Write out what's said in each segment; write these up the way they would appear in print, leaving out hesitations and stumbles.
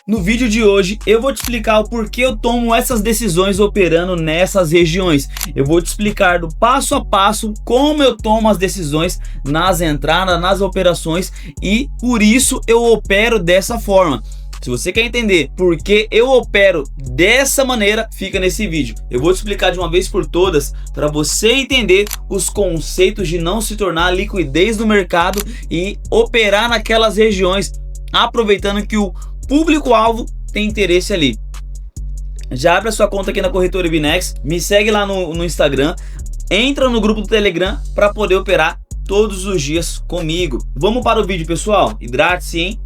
No vídeo de hoje eu vou te explicar o porquê eu tomo essas decisões operando nessas regiões. Eu vou te explicar do passo a passo como eu tomo as decisões nas entradas, nas operações, e por isso eu opero dessa forma. Se você quer entender por que eu opero dessa maneira, fica nesse vídeo. Eu vou te explicar de uma vez por todas para você entender os conceitos de não se tornar liquidez do mercado e operar naquelas regiões, aproveitando que o público-alvo tem interesse ali. Já abre a sua conta aqui na corretora Ibinex, me segue lá no Instagram, entra no grupo do Telegram para poder operar todos os dias comigo. Vamos para o vídeo, pessoal. Hidrate-se, hein?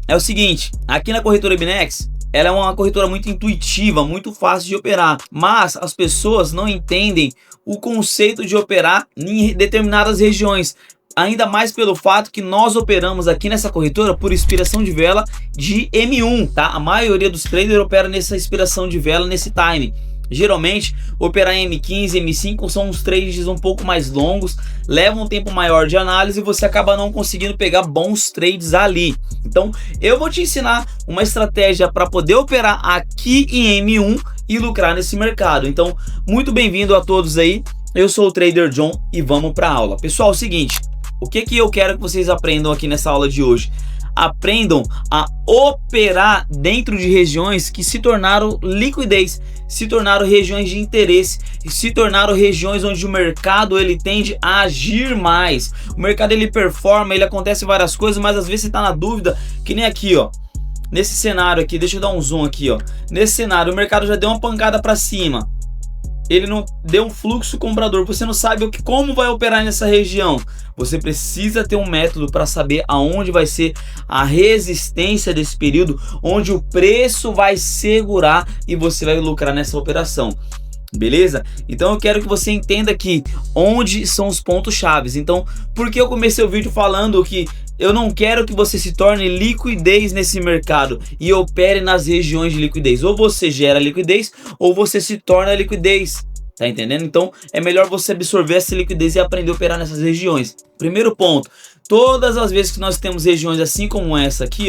É o seguinte, aqui na corretora Ibinex, ela é uma corretora muito intuitiva, muito fácil de operar, mas as pessoas não entendem o conceito de operar em determinadas regiões, ainda mais pelo fato que nós operamos aqui nessa corretora por inspiração de vela de M1, tá? A maioria dos traders opera nessa inspiração de vela, nesse time. Geralmente, operar em M15, M5 são uns trades um pouco mais longos, levam um tempo maior de análise e você acaba não conseguindo pegar bons trades ali. Então, eu vou te ensinar uma estratégia para poder operar aqui em M1 e lucrar nesse mercado. Então, muito bem-vindo a todos aí. Eu sou o Trader John e vamos para a aula. Pessoal, é o seguinte, o que eu quero que vocês aprendam aqui nessa aula de hoje? Aprendam a operar dentro de regiões que se tornaram liquidez, se tornaram regiões de interesse, se tornaram regiões onde o mercado ele tende a agir mais. O mercado ele performa, ele acontece várias coisas, mas às vezes você está na dúvida, que nem aqui, ó. Nesse cenário aqui, deixa eu dar um zoom aqui, ó. Nesse cenário, o mercado já deu uma pancada para cima. Ele não deu um fluxo comprador, você não sabe como vai operar nessa região. Você precisa ter um método para saber aonde vai ser a resistência desse período, onde o preço vai segurar e você vai lucrar nessa operação. Beleza? Então eu quero que você entenda aqui onde são os pontos chaves. Então, por que eu comecei o vídeo falando que eu não quero que você se torne liquidez nesse mercado e opere nas regiões de liquidez? Ou você gera liquidez ou você se torna liquidez. Tá entendendo? Então é melhor você absorver essa liquidez e aprender a operar nessas regiões. Primeiro ponto, todas as vezes que nós temos regiões assim como essa aqui,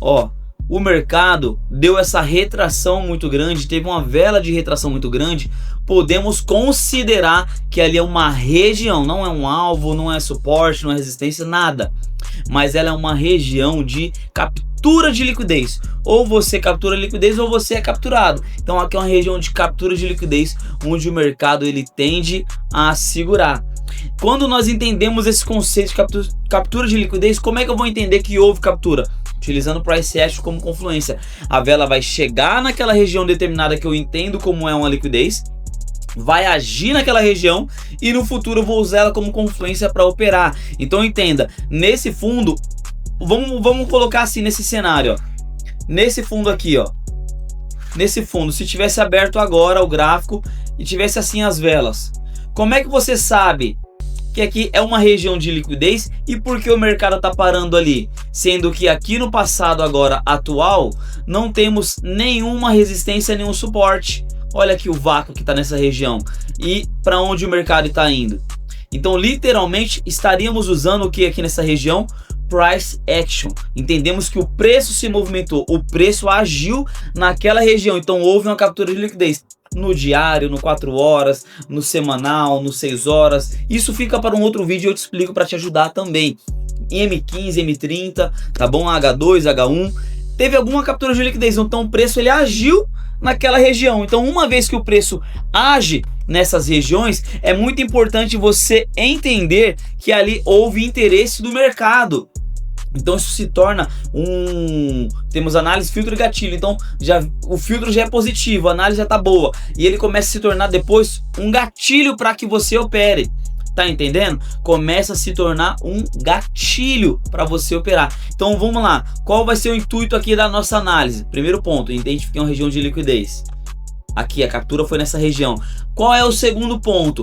ó, o mercado deu essa retração muito grande, teve uma vela de retração muito grande, podemos considerar que ali é uma região, não é um alvo, não é suporte, não é resistência, nada, mas ela é uma região de captura de liquidez. Ou você captura liquidez ou você é capturado. Então aqui é uma região de captura de liquidez onde o mercado ele tende a segurar. Quando nós entendemos esse conceito de captura de liquidez, como é que eu vou entender que houve captura? Utilizando o price action como confluência. A vela vai chegar naquela região determinada que eu entendo como é uma liquidez, vai agir naquela região e no futuro eu vou usar ela como confluência para operar. Então entenda, nesse fundo, vamos colocar assim nesse cenário, ó. Nesse fundo aqui, ó. Nesse fundo, se tivesse aberto agora o gráfico e tivesse assim as velas, como é que você sabe que aqui é uma região de liquidez e por que o mercado está parando ali? Sendo que aqui no passado agora atual não temos nenhuma resistência, nenhum suporte. Olha aqui o vácuo que está nessa região e para onde o mercado está indo. Então literalmente estaríamos usando o que aqui nessa região? Price action. Entendemos que o preço se movimentou, o preço agiu naquela região, então houve uma captura de liquidez. No diário, no 4 horas, no semanal, no 6 horas. Isso fica para um outro vídeo, eu te explico para te ajudar também. Em M15, M30, tá bom? H2, H1. Teve alguma captura de liquidez, então o preço ele agiu naquela região. Então uma vez que o preço age nessas regiões, é muito importante você entender que ali houve interesse do mercado. Então isso se torna temos análise, filtro e gatilho. Então o filtro já é positivo, a análise já tá boa e ele começa a se tornar depois um gatilho para que você opere. Tá entendendo? Começa a se tornar um gatilho para você operar. Então vamos lá, qual vai ser o intuito aqui da nossa análise? Primeiro ponto, identificar uma região de liquidez. Aqui a captura foi nessa região. Qual é o segundo ponto?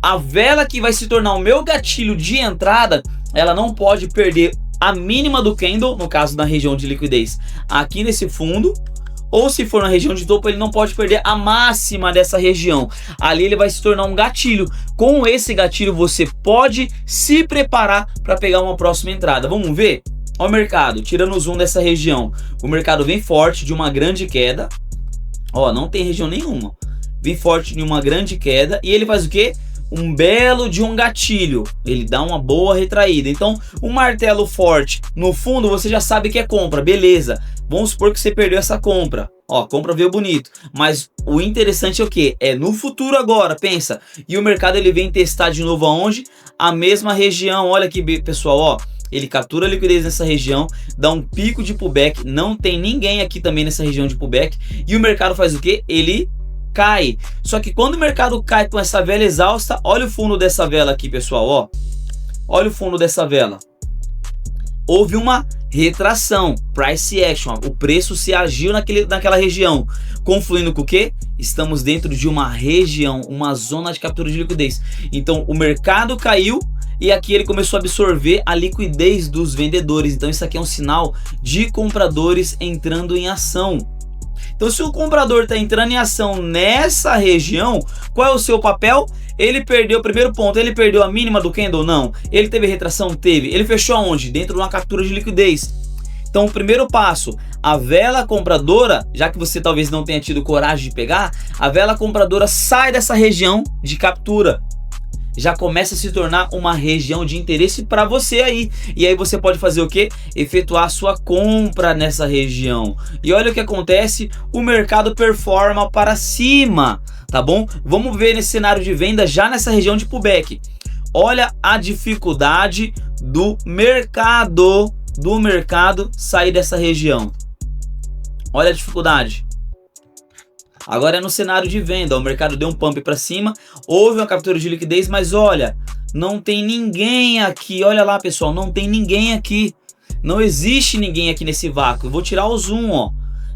A vela que vai se tornar o meu gatilho de entrada, ela não pode perder a mínima do candle, no caso da região de liquidez, aqui nesse fundo, ou se for na região de topo, ele não pode perder a máxima dessa região. Ali ele vai se tornar um gatilho. Com esse gatilho você pode se preparar para pegar uma próxima entrada. Vamos ver? Ó o mercado, tirando o zoom dessa região, o mercado vem forte de uma grande queda. Ó, não tem região nenhuma. Vem forte de uma grande queda e ele faz o quê? Um belo de um gatilho. Ele dá uma boa retraída. Então, um martelo forte no fundo você já sabe que é compra, beleza. Vamos supor que você perdeu essa compra. Ó, a compra veio bonito. Mas o interessante é o quê? É no futuro agora, pensa. E o mercado ele vem testar de novo aonde? A mesma região. Olha aqui, pessoal, ó. Ele captura a liquidez nessa região, dá um pico de pullback, não tem ninguém aqui também nessa região de pullback, e o mercado faz o quê? Ele cai. Só que quando o mercado cai com essa vela exausta, olha o fundo dessa vela aqui, pessoal, ó. Olha o fundo dessa vela. Houve uma retração, price action, o preço se agiu naquela região, confluindo com o quê? Estamos dentro de uma região, uma zona de captura de liquidez. Então o mercado caiu, e aqui ele começou a absorver a liquidez dos vendedores. Então isso aqui é um sinal de compradores entrando em ação. Então se o comprador está entrando em ação nessa região, qual é o seu papel? Ele perdeu o primeiro ponto, ele perdeu a mínima do candle? Não. Ele teve retração? Teve. Ele fechou aonde? Dentro de uma captura de liquidez. Então o primeiro passo, a vela compradora, já que você talvez não tenha tido coragem de pegar, a vela compradora sai dessa região de captura. Já começa a se tornar uma região de interesse para você aí. E aí você pode fazer o que? Efetuar a sua compra nessa região. E olha o que acontece, o mercado performa para cima, tá bom? Vamos ver nesse cenário de venda já nessa região de pullback. Olha a dificuldade do mercado sair dessa região. Olha a dificuldade. Agora é no cenário de venda, o mercado deu um pump para cima, houve uma captura de liquidez, mas olha, não tem ninguém aqui, olha lá pessoal, não tem ninguém aqui, não existe ninguém aqui nesse vácuo. Eu vou tirar o zoom, ó,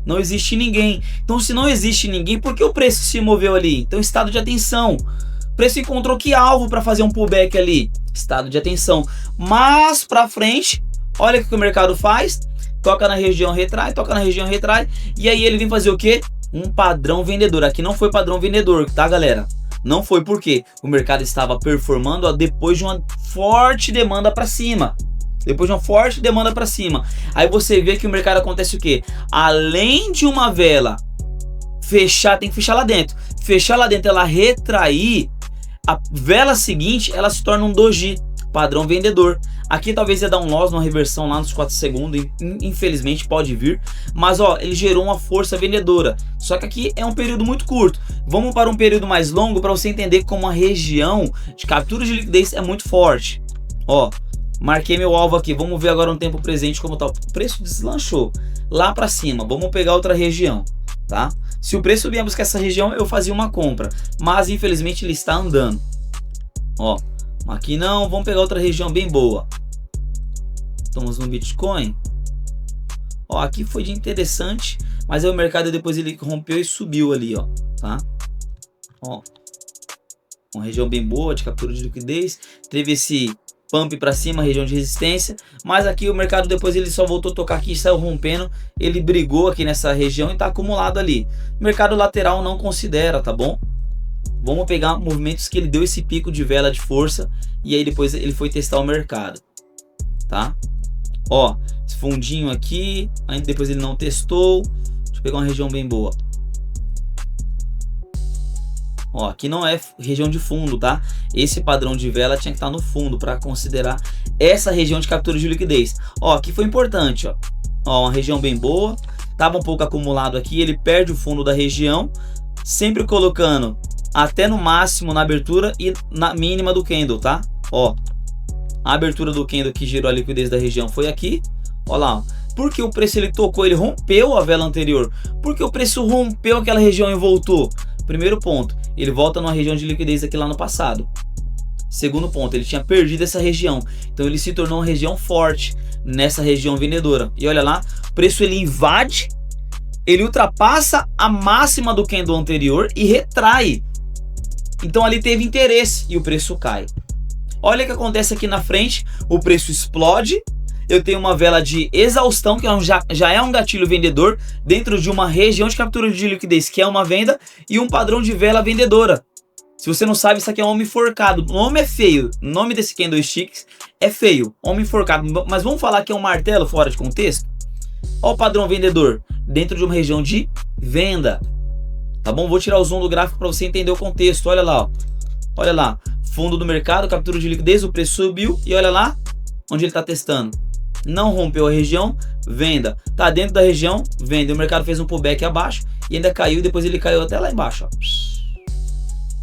não existe ninguém. Então se não existe ninguém, por que o preço se moveu ali? Então estado de atenção, o preço encontrou que alvo para fazer um pullback ali? Estado de atenção. Mas para frente, olha o que o mercado faz, toca na região, retrai, toca na região, retrai, e aí ele vem fazer o que? Um padrão vendedor. Aqui não foi padrão vendedor, tá galera? Não foi porque o mercado estava performando depois de uma forte demanda para cima. Depois de uma forte demanda para cima. Aí você vê que o mercado acontece o que? Além de uma vela fechar, tem que fechar lá dentro. Fechar lá dentro, ela retrair, a vela seguinte ela se torna um doji, padrão vendedor. Aqui talvez ia dar um loss, uma reversão lá nos 4 segundos, infelizmente pode vir, mas ó, ele gerou uma força vendedora. Só que aqui é um período muito curto. Vamos para um período mais longo para você entender como a região de captura de liquidez é muito forte. Ó, marquei meu alvo aqui, vamos ver agora um tempo presente como tá. O preço deslanchou lá para cima, vamos pegar outra região, tá? Se o preço vier buscar essa região, eu fazia uma compra, mas infelizmente ele está andando. Ó, aqui não, vamos pegar outra região bem boa. Estamos no Bitcoin. Ó, aqui foi de interessante, mas aí o mercado depois ele rompeu e subiu ali, ó, tá? Ó, uma região bem boa de captura de liquidez, teve esse pump para cima, região de resistência, mas aqui o mercado depois ele só voltou a tocar aqui, saiu rompendo, ele brigou aqui nessa região e tá acumulado ali. Mercado lateral não considera, tá bom? Vamos pegar movimentos que ele deu esse pico de vela de força e aí depois ele foi testar o mercado, tá? Ó, esse fundinho aqui, aí depois ele não testou. Deixa eu pegar uma região bem boa. Ó, aqui não é região de fundo, tá? Esse padrão de vela tinha que estar no fundo para considerar essa região de captura de liquidez. Ó, aqui foi importante, ó. Ó, uma região bem boa. Tava um pouco acumulado aqui, ele perde o fundo da região, sempre colocando até no máximo na abertura e na mínima do candle, tá? Ó, a abertura do candle que gerou a liquidez da região foi aqui. Ó lá, ó. Porque o preço ele tocou, ele rompeu a vela anterior. Porque o preço rompeu aquela região e voltou. Primeiro ponto, ele volta numa região de liquidez aqui lá no passado. Segundo ponto, ele tinha perdido essa região. Então ele se tornou uma região forte nessa região vendedora. E olha lá, o preço ele invade, ele ultrapassa a máxima do candle anterior e retrai. Então ali teve interesse e o preço cai. Olha o que acontece aqui na frente, o preço explode, eu tenho uma vela de exaustão, que já é um gatilho vendedor, dentro de uma região de captura de liquidez, que é uma venda, e um padrão de vela vendedora. Se você não sabe, isso aqui é homem enforcado. O nome é feio. O nome desse candlesticks é feio. Homem enforcado. Mas vamos falar que é um martelo fora de contexto? Olha o padrão vendedor. Dentro de uma região de venda. Tá bom? Vou tirar o zoom do gráfico para você entender o contexto. Olha lá, ó. Olha lá. Fundo do mercado, captura de liquidez, o preço subiu. E olha lá onde ele está testando. Não rompeu a região, venda. Tá dentro da região, venda. O mercado fez um pullback abaixo e ainda caiu. E depois ele caiu até lá embaixo, ó.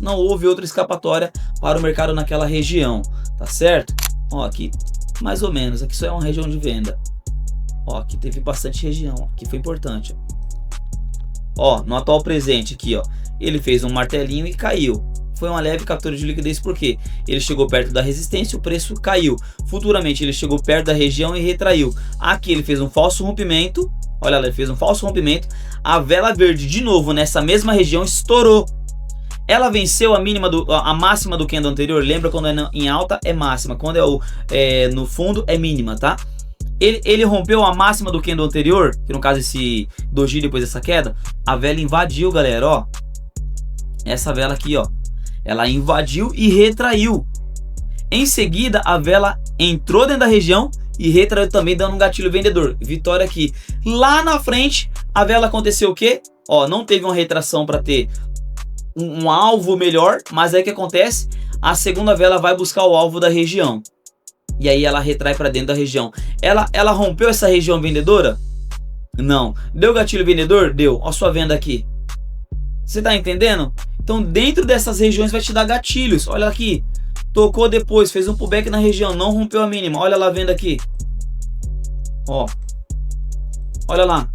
Não houve outra escapatória para o mercado naquela região, tá certo? Ó, aqui mais ou menos, aqui só é uma região de venda. Ó, aqui teve bastante região, aqui foi importante. Ó, no atual presente aqui, ó, ele fez um martelinho e caiu. Foi uma leve captura de liquidez porque ele chegou perto da resistência, o preço caiu. Futuramente ele chegou perto da região e retraiu. Aqui ele fez um falso rompimento. Olha lá, ele fez um falso rompimento. A vela verde de novo nessa mesma região estourou. Ela venceu a máxima do candle anterior. Lembra, quando é em alta é máxima, quando no fundo é mínima, tá? Ele rompeu a máxima do candle anterior, que no caso esse doji depois dessa queda. A vela invadiu, galera, ó. Essa vela aqui, ó. Ela invadiu e retraiu. Em seguida, a vela entrou dentro da região e retraiu também, dando um gatilho vendedor. Vitória aqui. Lá na frente, a vela aconteceu o quê? Ó, não teve uma retração para ter um alvo melhor, mas aí o que acontece? A segunda vela vai buscar o alvo da região. E aí ela retrai para dentro da região. Ela rompeu essa região vendedora? Não. Deu gatilho vendedor? Deu. Ó, sua venda aqui. Você tá entendendo? Então dentro dessas regiões vai te dar gatilhos. Olha aqui. Tocou depois, fez um pullback na região, não rompeu a mínima. Olha lá a venda aqui. Ó. Olha lá.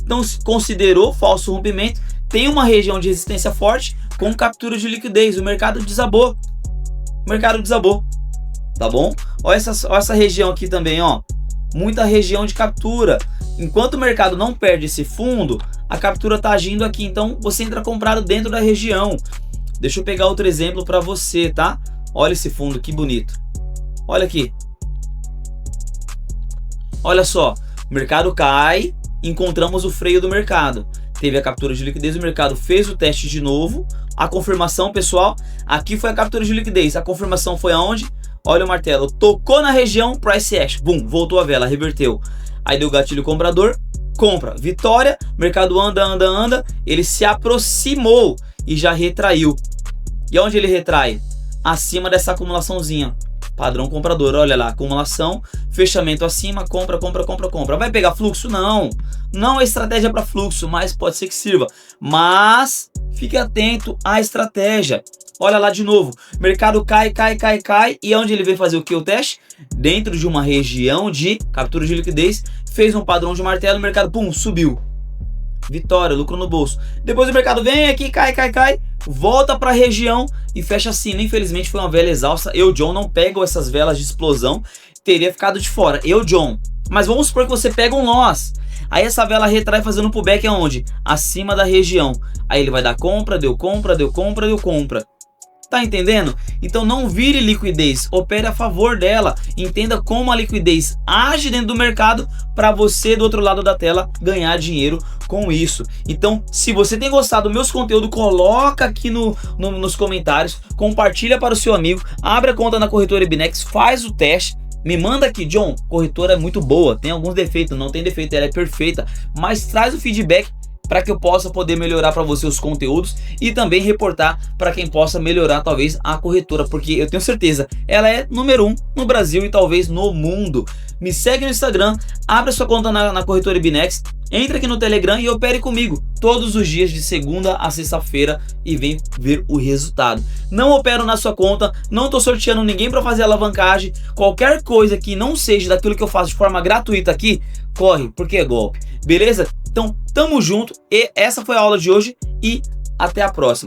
Então considerou falso rompimento. Tem uma região de resistência forte com captura de liquidez. O mercado desabou. O mercado desabou. Tá bom? Olha essa região aqui também, ó. Muita região de captura. Enquanto o mercado não perde esse fundo, a captura tá agindo aqui. Então você entra comprado dentro da região. Deixa eu pegar outro exemplo para você, tá? Olha esse fundo, que bonito. Olha aqui. Olha só. O mercado cai. Encontramos o freio do mercado. Teve a captura de liquidez, o mercado fez o teste de novo. A confirmação, pessoal, aqui foi a captura de liquidez. A confirmação foi aonde? Olha o martelo, tocou na região, price action, bum, voltou a vela, reverteu. Aí deu gatilho comprador, compra, vitória, mercado anda, ele se aproximou e já retraiu. E onde ele retrai? Acima dessa acumulaçãozinha. Padrão comprador, olha lá, acumulação, fechamento acima, compra. Vai pegar fluxo? Não. Não é estratégia para fluxo, mas pode ser que sirva. Mas fique atento à estratégia. Olha lá de novo, mercado cai. E onde ele veio fazer o que? O teste? Dentro de uma região de captura de liquidez, fez um padrão de martelo, o mercado, pum, subiu. Vitória, lucro no bolso. Depois o mercado vem aqui, cai, volta para a região e fecha assim. Infelizmente foi uma vela exausta. Eu, John, não pego essas velas de explosão, teria ficado de fora. Eu, John. Mas vamos supor que você pega um loss. Aí essa vela retrai fazendo um pullback aonde? Acima da região. Aí ele vai dar compra, deu compra. Tá entendendo? Então não vire liquidez, opere a favor dela. Entenda como a liquidez age dentro do mercado para você do outro lado da tela ganhar dinheiro com isso. Então, se você tem gostado dos meus conteúdos, coloca aqui nos comentários, compartilha para o seu amigo, abre a conta na corretora Ibinex, faz o teste. Me manda aqui, John, corretora é muito boa, tem alguns defeitos, não tem defeito, ela é perfeita, mas traz o feedback para que eu possa poder melhorar para você os conteúdos e também reportar para quem possa melhorar talvez a corretora, porque eu tenho certeza, ela é número 1 no Brasil e talvez no mundo. Me segue no Instagram, abre a sua conta na corretora Ibinex, entre aqui no Telegram e opere comigo todos os dias de segunda a sexta-feira e vem ver o resultado. Não opero na sua conta, não estou sorteando ninguém para fazer alavancagem, qualquer coisa que não seja daquilo que eu faço de forma gratuita aqui, corre, porque é golpe, beleza? Então, tamo junto e essa foi a aula de hoje e até a próxima.